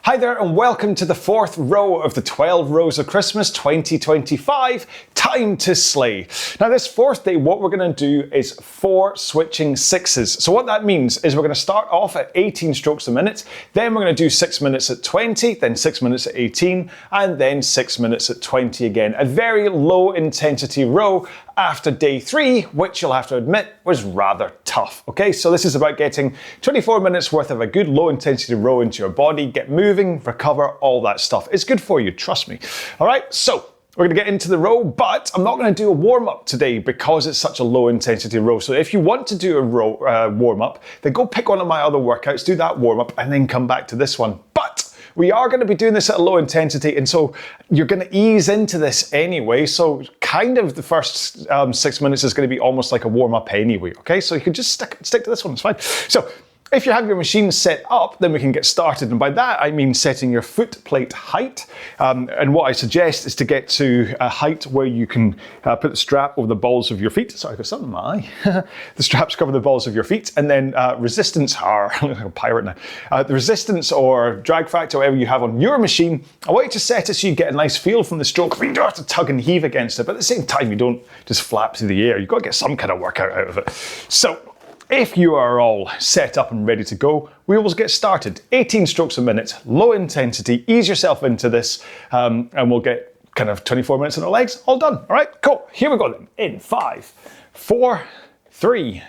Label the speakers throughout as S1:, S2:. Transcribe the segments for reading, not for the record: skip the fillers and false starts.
S1: Hi there and welcome to the fourth row of the 12 rows of Christmas 2025, time to sleigh. Now this fourth day, what we're gonna do is 4 switching sixes. So what that means is we're gonna start off at 18 strokes a minute, then we're gonna do 6 minutes at 20, then 6 minutes at 18, and then 6 minutes at 20 again. A very low intensity row after day 3, which you'll have to admit was rather tough. Okay, so this is about getting 24 minutes worth of a good low intensity row into your body, get moving, recover, all that stuff. It's good for you, trust me. All right, so we're gonna get into the row, but I'm not gonna do a warm up today because it's such a low intensity row. So if you want to do a row warm up, then go pick one of my other workouts, do that warm up, and then come back to this one. But we are going to be doing this at a low intensity, and so you're going to ease into this anyway. So kind of the first 6 minutes is going to be almost like a warm up anyway. Okay, so you can just stick to this one. It's fine. So if you have your machine set up, then we can get started. And by that, I mean setting your foot plate height. And what I suggest is to get to a height where you can put the strap over the balls of your feet. Sorry, I've got something in my eye. The straps cover the balls of your feet. And then resistance, or like a pirate now. The resistance or drag factor, whatever you have on your machine, I want you to set it so you get a nice feel from the stroke. But you don't have to tug and heave against it. But at the same time, you don't just flap through the air. You've got to get some kind of workout out of it. So if you are all set up and ready to go, we will get started. 18 strokes a minute, low intensity, ease yourself into this, and we'll get kind of 24 minutes on our legs, all done. All right, cool. Here we go then. In 5, 4, 3,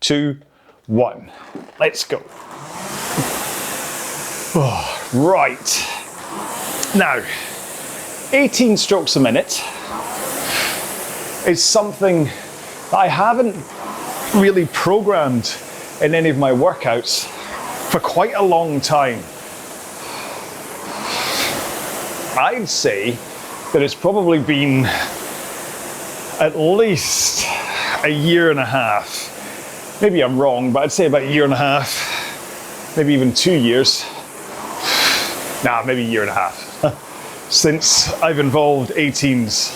S1: 2, 1. Let's go. Oh, right. Now, 18 strokes a minute is something that I haven't really programmed in any of my workouts for quite a long time. I'd say that it's probably been at least a year and a half. Maybe I'm wrong, but I'd say about a year and a half, maybe even 2 years. Nah, maybe a year and a half since I've involved 18s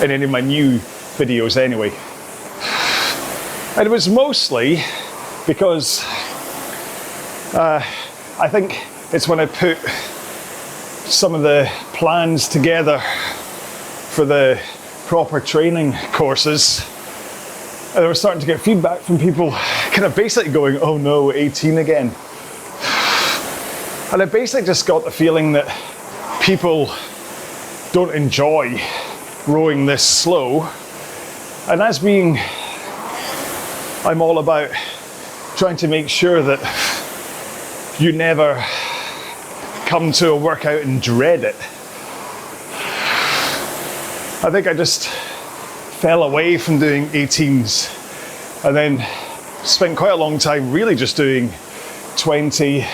S1: in any of my new videos anyway. And it was mostly because I think it's when I put some of the plans together for the proper training courses, and I was starting to get feedback from people kind of basically going, oh no, 18 again. And I basically just got the feeling that people don't enjoy rowing this slow. And as being I'm all about trying to make sure that you never come to a workout and dread it. I think I just fell away from doing 18s and then spent quite a long time really just doing 20,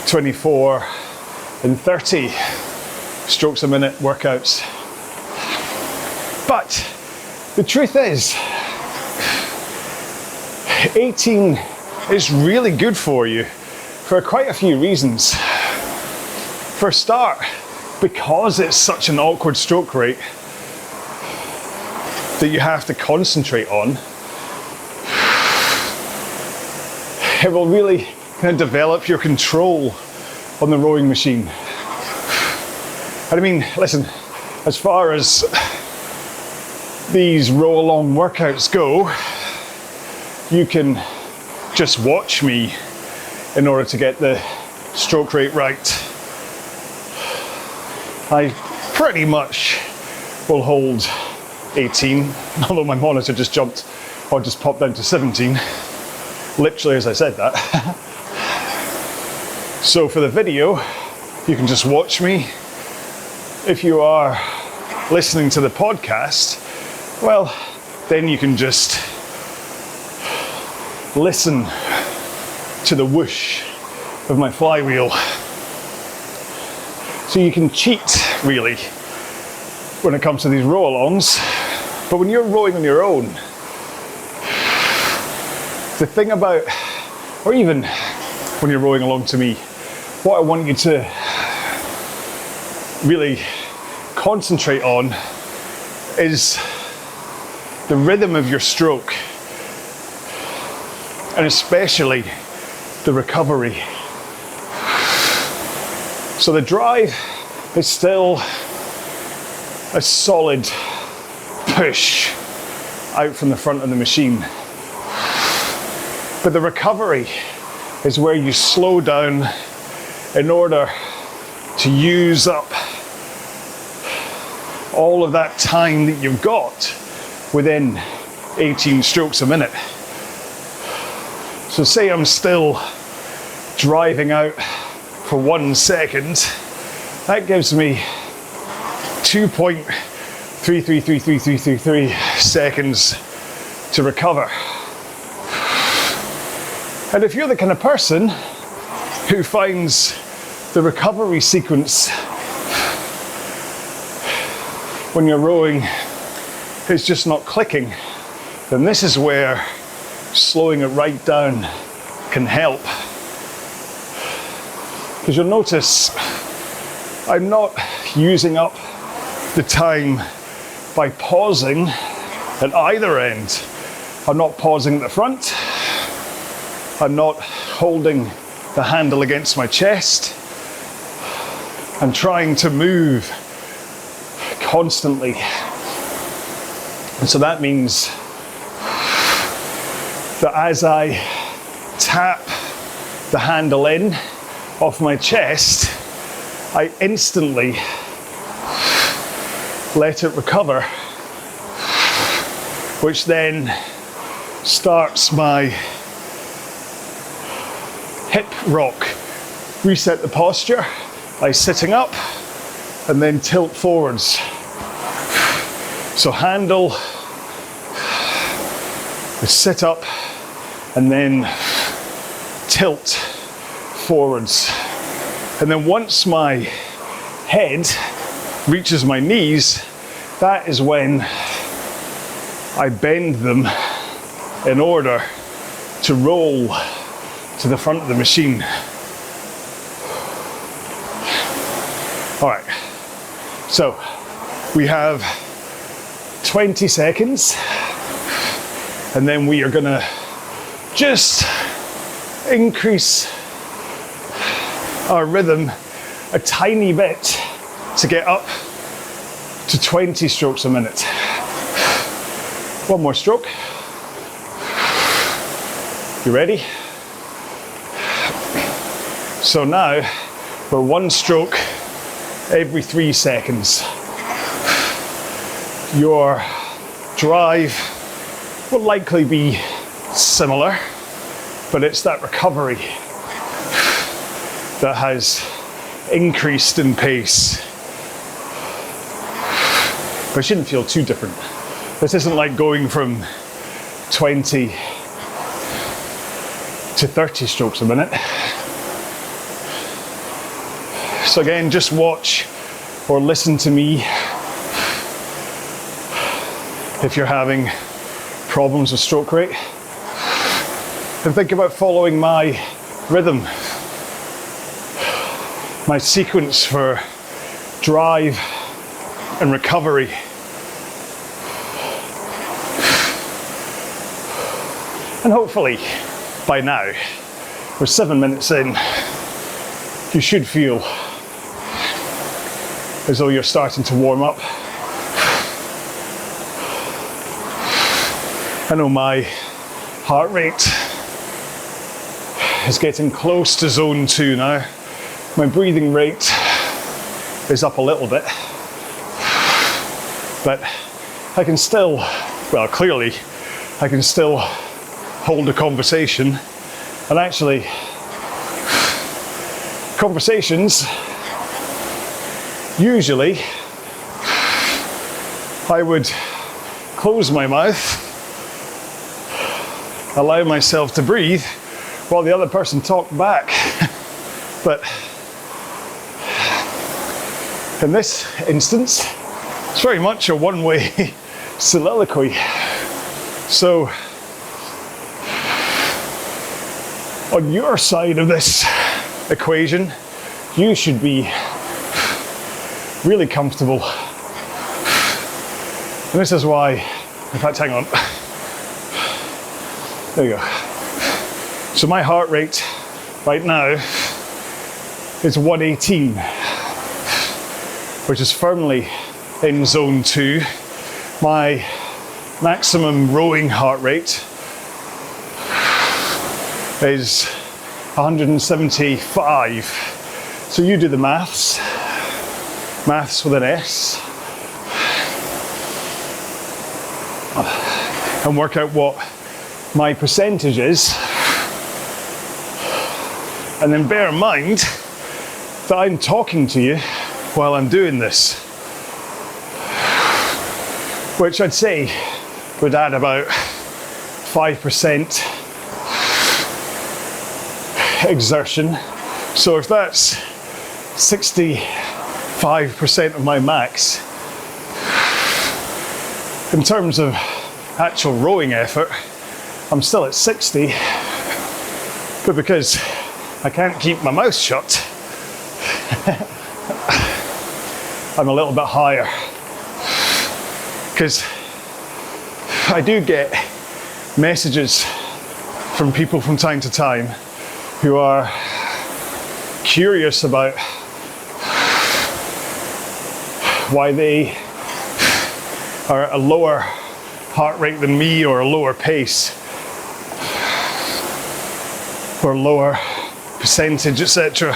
S1: 24 and 30 strokes a minute workouts. But the truth is, 18 is really good for you for quite a few reasons. For a start, because it's such an awkward stroke rate that you have to concentrate on, it will really kind of develop your control on the rowing machine. And I mean, listen, as far as these RowAlong workouts go, you can just watch me in order to get the stroke rate right. I pretty much will hold 18, although my monitor just jumped or just popped down to 17, literally as I said that. So for the video, you can just watch me. If you are listening to the podcast, well, then you can just listen to the whoosh of my flywheel. So you can cheat, really, when it comes to these row-alongs. But when you're rowing on your own, the thing about, or even when you're rowing along to me, what I want you to really concentrate on is the rhythm of your stroke, and especially the recovery. So the drive is still a solid push out from the front of the machine. But the recovery is where you slow down in order to use up all of that time that you've got within 18 strokes a minute. So say I'm still driving out for 1 second, that gives me 2.333333 seconds to recover. And if you're the kind of person who finds the recovery sequence when you're rowing is just not clicking, then this is where slowing it right down can help. Because you'll notice I'm not using up the time by pausing at either end. I'm not pausing at the front. I'm not holding the handle against my chest. I'm trying to move constantly. And so that means that as I tap the handle in off my chest, I instantly let it recover, which then starts my hip rock. Reset the posture by sitting up and then tilt forwards. So handle, sit up and then tilt forwards. And then once my head reaches my knees, that is when I bend them in order to roll to the front of the machine. All right, so we have 20 seconds, and then we are gonna just increase our rhythm a tiny bit to get up to 20 strokes a minute. One more stroke. You ready? So now we're 1 stroke every 3 seconds. Your drive will likely be similar, but it's that recovery that has increased in pace. But it shouldn't feel too different. This isn't like going from 20 to 30 strokes a minute. So again, just watch or listen to me if you're having problems with stroke rate. And think about following my rhythm, my sequence for drive and recovery. And hopefully by now, we're 7 minutes in, you should feel as though you're starting to warm up. I know my heart rate is getting close to zone 2 now. My breathing rate is up a little bit, but I can still, well, clearly, I can still hold a conversation. And actually, conversations, usually, I would close my mouth, allow myself to breathe while the other person talked back. But in this instance, it's very much a one-way soliloquy. So on your side of this equation, you should be really comfortable. And this is why, in fact, hang on. There you go. So my heart rate right now is 118, which is firmly in zone 2. My maximum rowing heart rate is 175. So you do the maths with an S, and work out what my percentage is. And then bear in mind that I'm talking to you while I'm doing this, which I'd say would add about 5% exertion. So if that's 65% of my max, in terms of actual rowing effort, I'm still at 60, but because I can't keep my mouth shut, I'm a little bit higher. Because I do get messages from people from time to time who are curious about why they are at a lower heart rate than me, or a lower pace, or lower percentage, etc.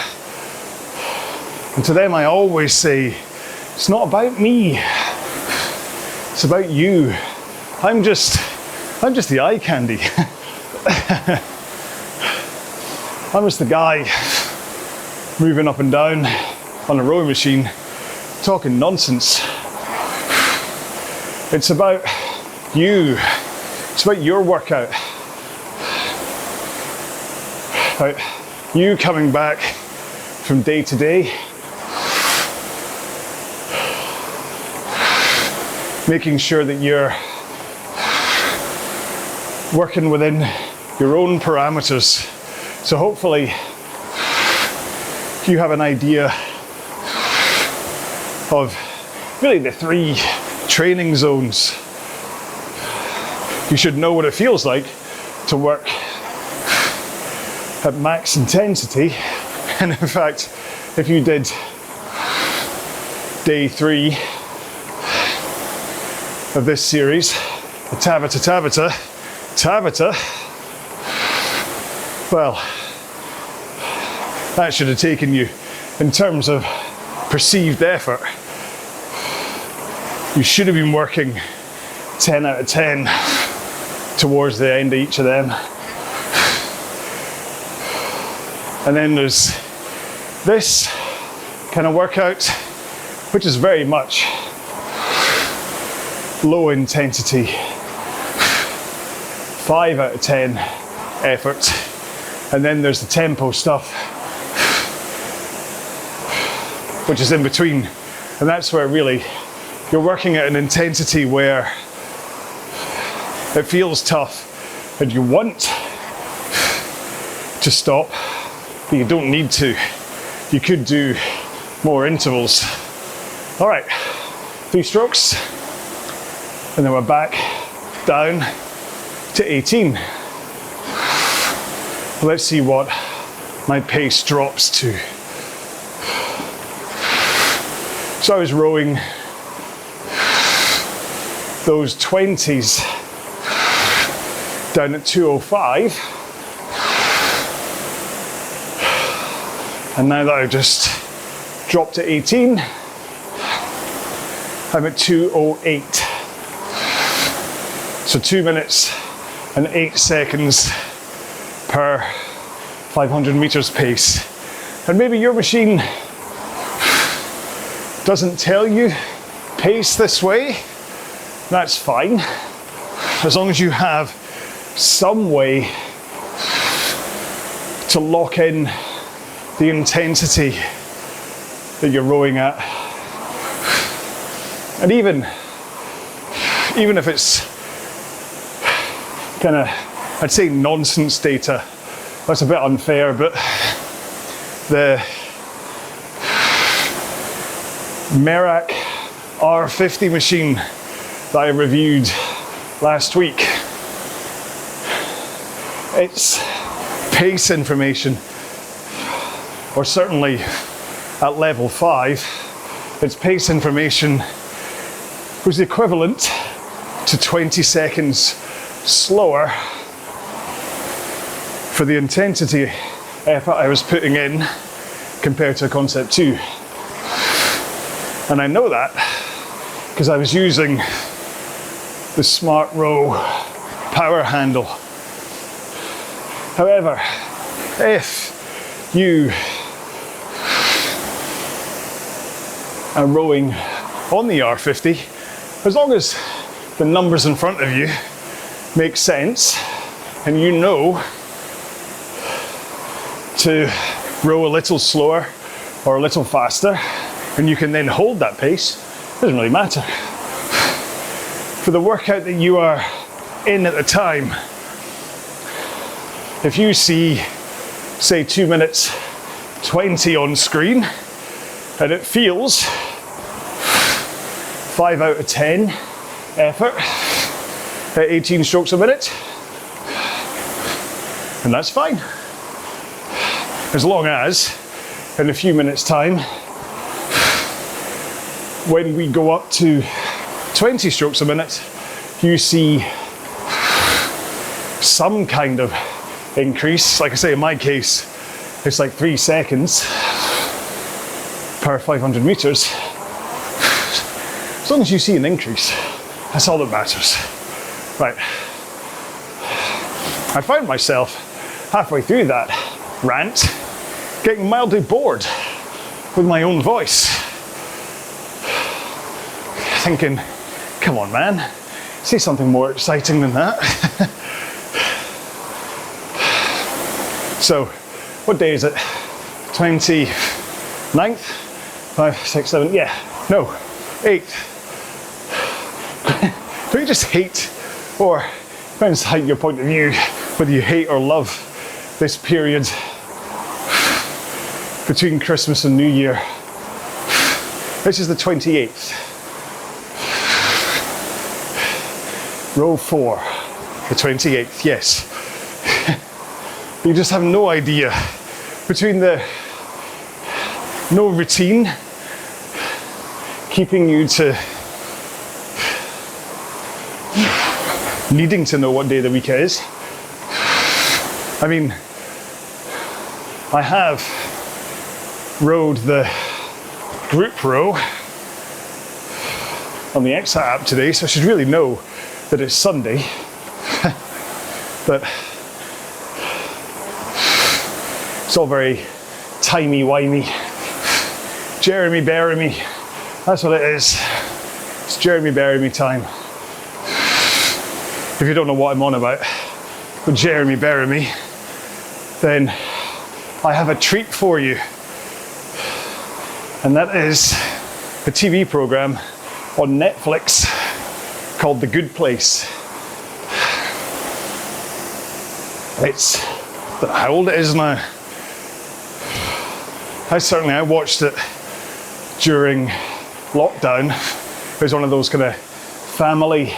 S1: And to them I always say, it's not about me, it's about you. I'm just the eye candy. I'm just the guy moving up and down on a rowing machine talking nonsense. It's about you. It's about your workout. About you coming back from day to day, making sure that you're working within your own parameters. So hopefully you have an idea of really the 3 training zones. You should know what it feels like to work at max intensity. And in fact, if you did day 3 of this series, the Tabata, well, that should have taken you, in terms of perceived effort, you should have been working 10 out of 10 towards the end of each of them. And then there's this kind of workout, which is very much low intensity, 5 out of 10 effort. And then there's the tempo stuff, which is in between. And that's where really you're working at an intensity where it feels tough and you want to stop, but you don't need to. You could do more intervals. All right, 3 strokes, and then we're back down to 18. Let's see what my pace drops to. So I was rowing those 20s down at 205, and now that I've just dropped to 18, I'm at 208. So 2 minutes and 8 seconds per 500 meters pace. And maybe your machine doesn't tell you pace this way, that's fine, as long as you have some way to lock in the intensity that you're rowing at. And even if it's kind of, I'd say nonsense data, that's a bit unfair, but the Merak R50 machine that I reviewed last week, its pace information or certainly at level 5, its pace information was the equivalent to 20 seconds slower for the intensity effort I was putting in compared to Concept 2. And I know that because I was using the Smart Row power handle. However, if you are rowing on the R50, as long as the numbers in front of you make sense and you know to row a little slower or a little faster, and you can then hold that pace, it doesn't really matter. For the workout that you are in at the time, if you see, say, 2 minutes 20 on screen, and it feels 5 out of 10 effort at 18 strokes a minute, and that's fine. As long as, in a few minutes' time, when we go up to 20 strokes a minute, you see some kind of increase. Like I say, in my case, it's like 3 seconds per 500 meters. As long as you see an increase, that's all that matters. Right. I found myself halfway through that rant getting mildly bored with my own voice. Thinking, come on man, say something more exciting than that. So, what day is it? 29th? 5, 6, 7, yeah, no, 8th. Don't you just hate, or depends on your point of view, whether you hate or love this period between Christmas and New Year. This is the 28th. Row 4, the 28th, yes. You just have no idea between the no routine, keeping you to needing to know what day of the week it is. I mean, I have rowed the group row on the Exit app today, so I should really know that it's Sunday. But it's all very timey-wimey. Jeremy Beremy, that's what it is. It's Jeremy Beremy time. If you don't know what I'm on about with Jeremy Beremy, then I have a treat for you. And that is a TV program on Netflix called The Good Place. It's, I don't know how old it is now. I watched it during lockdown. It was one of those kind of family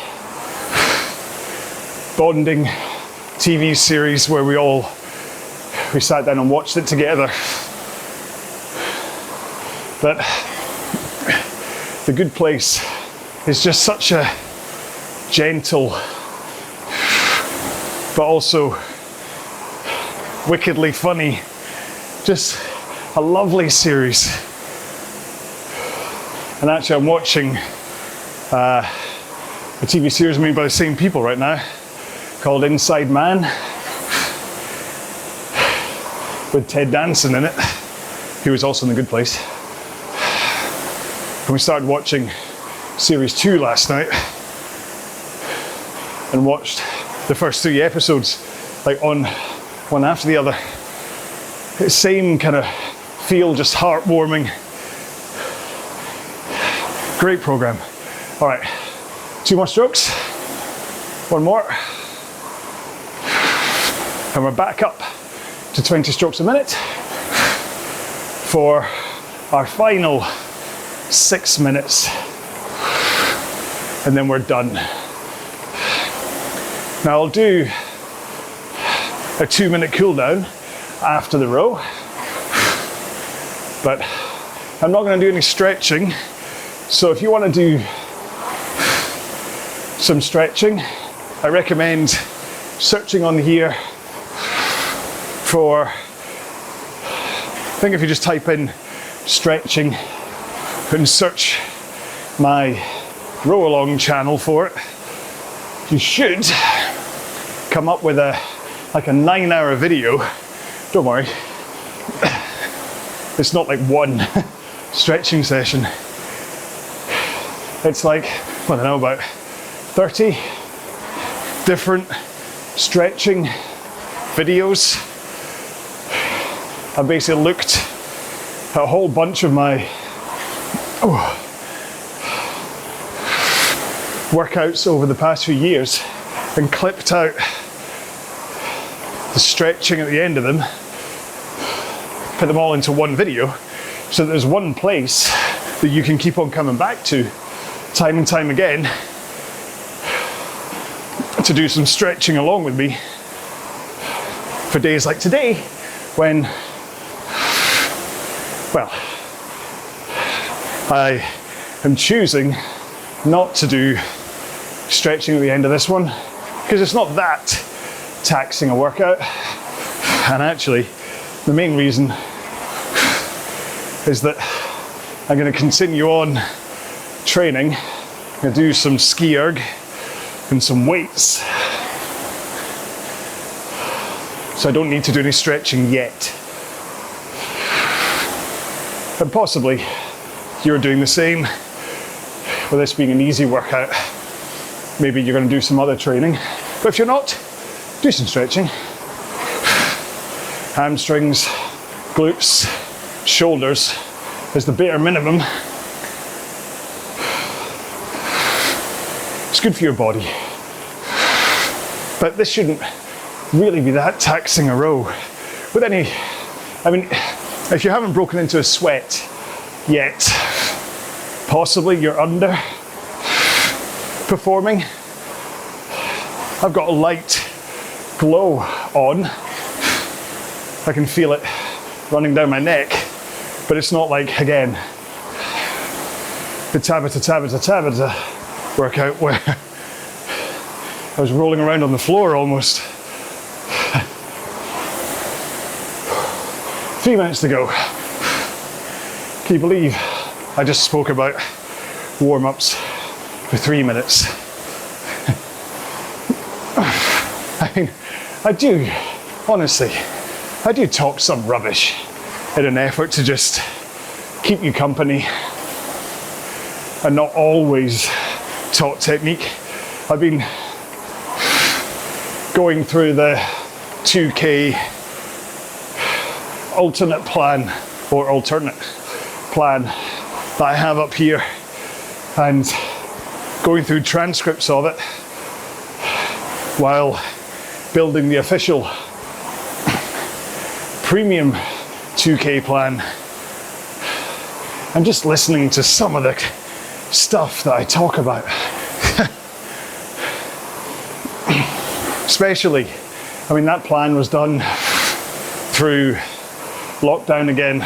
S1: bonding TV series where we sat down and watched it together. But The Good Place is just such a gentle, but also wickedly funny, just a lovely series. And actually I'm watching a TV series made by the same people right now called Inside Man with Ted Danson in it, who was also in The Good Place. And we started watching series 2 last night and watched the first 3 episodes like on one after the other. It's same kind of feel, just heartwarming. Great program. All right, 2 more strokes, 1 more. And we're back up to 20 strokes a minute for our final 6 minutes. And then we're done. Now I'll do a 2-minute cool down after the row. but I'm not going to do any stretching. So if you want to do some stretching, I recommend searching on here for, I think if you just type in stretching and search my RowAlong channel for it, you should come up with like a 9-hour video. Don't worry, it's not like one stretching session. It's like, I don't know, about 30 different stretching videos. I basically looked at a whole bunch of my workouts over the past few years and clipped out the stretching at the end of them, put them all into one video, so that there's one place that you can keep on coming back to time and time again to do some stretching along with me for days like today, when, well, I am choosing not to do stretching at the end of this one because it's not that taxing a workout. And actually, the main reason is that I'm going to continue on training. I'm going to do some ski erg and some weights, so I don't need to do any stretching yet. And possibly you're doing the same, with this being an easy workout. Maybe you're going to do some other training, but if you're not, do some stretching. Hamstrings, glutes, shoulders is the bare minimum. It's good for your body. But this shouldn't really be that taxing a row. With any, I mean, if you haven't broken into a sweat yet, possibly you're under performing. I've got a light glow on. I can feel it running down my neck, but it's not like, again, the Tabata workout where I was rolling around on the floor almost. 3 minutes to go. Can you believe I just spoke about warm-ups for 3 minutes? I mean, I do, honestly, I do talk some rubbish in an effort to just keep you company and not always talk technique. I've been going through the 2K alternate plan that I have up here, and going through transcripts of it while building the official premium 2K plan. I'm just listening to some of the stuff that I talk about. Especially, I mean, that plan was done through lockdown again.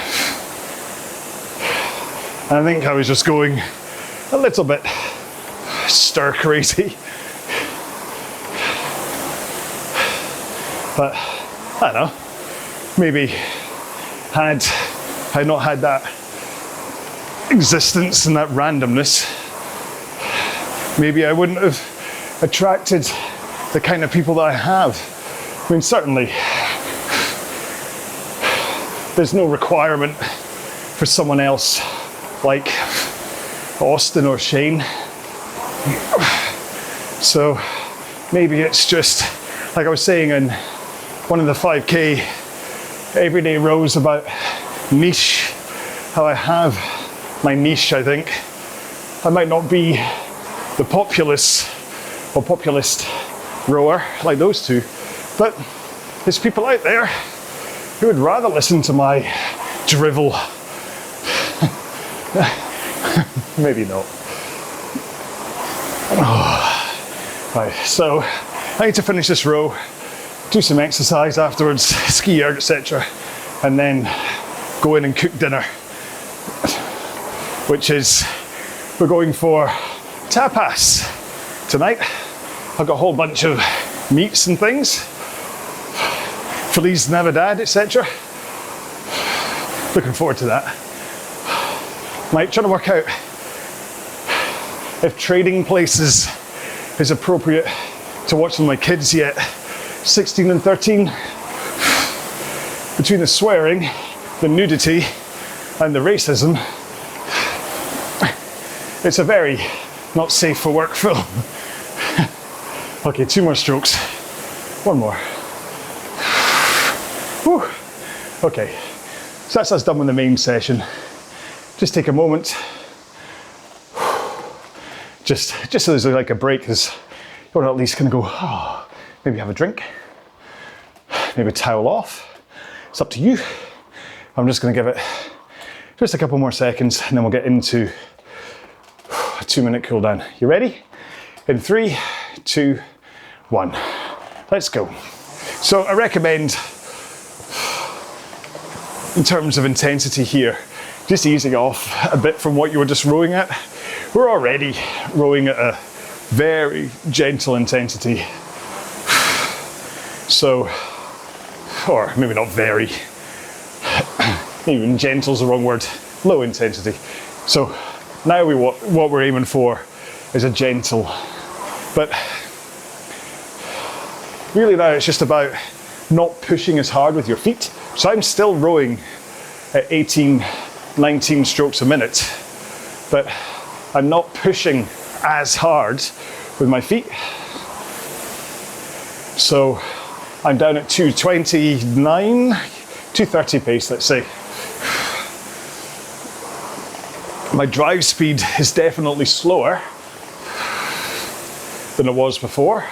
S1: And I think I was just going a little bit stir crazy. But I don't know, maybe had I not had that existence and that randomness, maybe I wouldn't have attracted the kind of people that I have. I mean, certainly there's no requirement for someone else like Austin or Shane. So maybe it's just, like I was saying in one of the 5K everyday rows about niche, how I have my niche, I think. I might not be the populist rower like those two, but there's people out there who would rather listen to my drivel. Maybe not. Oh. Right, so I need to finish this row, do some exercise afterwards, ski erg, etc., and then go in and cook dinner. which is we're going for tapas tonight. I've got a whole bunch of meats and things, Feliz Navidad, etc. Looking forward to that. Trying to work out if Trading Places is appropriate to watch with my kids yet. 16 and 13. Between the swearing, the nudity, and the racism, it's a very not safe for work film. Okay, 2 more strokes. 1 more. Whew. Okay, so that's us done with the main session. Just take a moment. Just so there's like a break, because you want to at least kind of go, oh, maybe have a drink, maybe towel off. It's up to you. I'm just going to give it just a couple more seconds and then we'll get into a 2-minute cool down. You ready? In 3, 2, 1. Let's go. So I recommend, in terms of intensity here, just easing off a bit from what you were just rowing at. We're already rowing at a very gentle intensity. So, or maybe not very, even gentle's the wrong word, low intensity. So now what we're aiming for is a gentle, but really now it's just about not pushing as hard with your feet. So I'm still rowing at 18, 19 strokes a minute, but I'm not pushing as hard with my feet. So I'm down at 229, 230 pace, let's say. My drive speed is definitely slower than it was before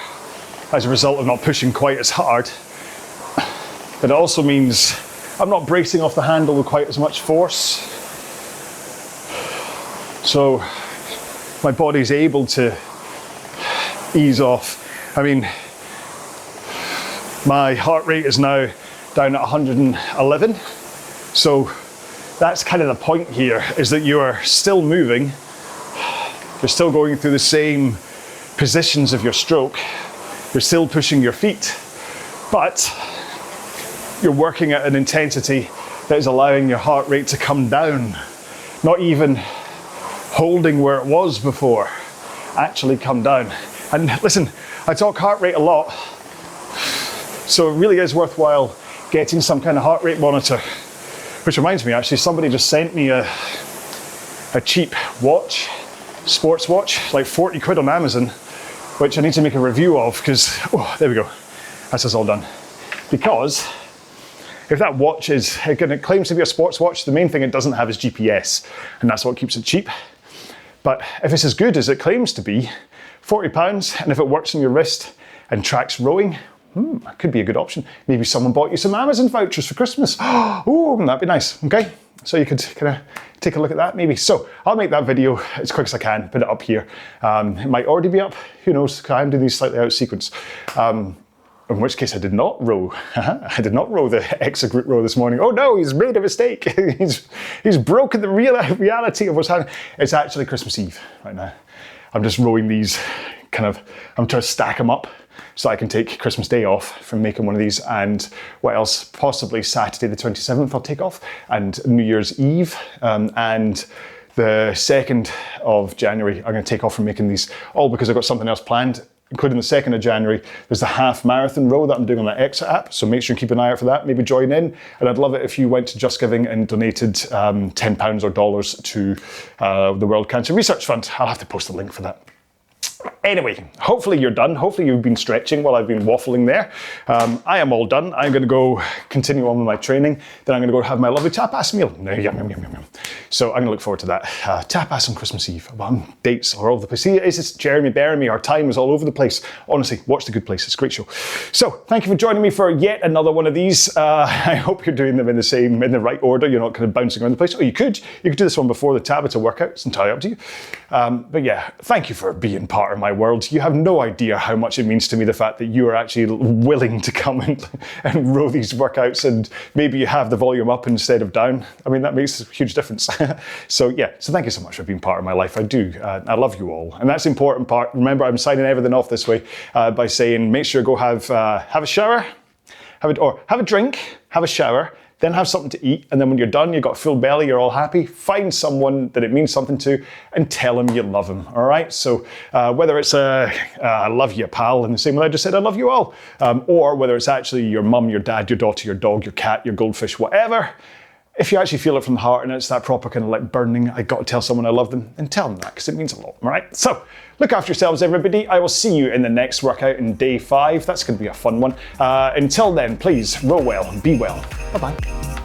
S1: as a result of not pushing quite as hard. But it also means I'm not bracing off the handle with quite as much force. So my body's able to ease off. I mean, my heart rate is now down at 111. So that's kind of the point here, is that you are still moving. You're still going through the same positions of your stroke. You're still pushing your feet, but you're working at an intensity that is allowing your heart rate to come down. Not even holding where it was before, actually come down. And listen, I talk heart rate a lot, so it really is worthwhile getting some kind of heart rate monitor. Which reminds me, actually, somebody just sent me a cheap watch, sports watch, like 40 quid on Amazon, which I need to make a review of because, oh, there we go. That's us all done. Because if that watch is, it claims to be a sports watch, the main thing it doesn't have is GPS, and that's what keeps it cheap. But if it's as good as it claims to be, £40, and if it works on your wrist and tracks rowing, that could be a good option. Maybe someone bought you some Amazon vouchers for Christmas. Oh, that'd be nice, okay? So you could kind of take a look at that maybe. So I'll make that video as quick as I can, put it up here. It might already be up, who knows, because I'm doing these slightly out of sequence. In which case I did not row. I did not row the exit group row this morning. Oh no, he's made a mistake. he's broken the reality of what's happening. It's actually Christmas Eve right now. I'm just rowing these I'm trying to stack them up so I can take Christmas Day off from making one of these, and what else, possibly Saturday the 27th I'll take off, and New Year's Eve, and the 2nd of January I'm going to take off from making these, all because I've got something else planned, including the 2nd of January. There's the half marathon row that I'm doing on my Exit app, so make sure you keep an eye out for that, maybe join in, and I'd love it if you went to Just Giving and donated £10 or dollars to the World Cancer Research Fund. I'll have to post the link for that. Anyway, hopefully you're done. Hopefully you've been stretching while I've been waffling there. I am all done. I'm going to go continue on with my training. Then I'm going to go have my lovely tapas meal. Yum, yum, yum, yum, yum. So I'm going to look forward to that. Tapas on Christmas Eve. Dates are all over the place. See, it's just Jeremy Beremy. Our time is all over the place. Honestly, watch The Good Place. It's a great show. So thank you for joining me for yet another one of these. I hope you're doing them in the right order. You're not kind of bouncing around the place. Oh, you could do this one before the Tabata workout. It's entirely up to you. But yeah, thank you for being part part of my world. You have no idea how much it means to me, the fact that you are actually willing to come and row these workouts, and maybe you have the volume up instead of down. I mean, that makes a huge difference. So yeah, so thank you so much for being part of my life. I do. I love you all. And that's the important part. Remember, I'm signing everything off this way by saying, make sure to go have a shower, have a drink, have a shower, then have something to eat, and then when you're done, you've got a full belly, you're all happy, find someone that it means something to and tell them you love them, all right? So whether it's I love you, pal, in the same way I just said I love you all, or whether it's actually your mum, your dad, your daughter, your dog, your cat, your goldfish, whatever, if you actually feel it from the heart and it's that proper kind of like burning, I got to tell someone I love them, then tell them that, because it means a lot, all right? So look after yourselves, everybody. I will see you in the next workout in day 5. That's going to be a fun one. Until then, please row well and be well. Bye-bye.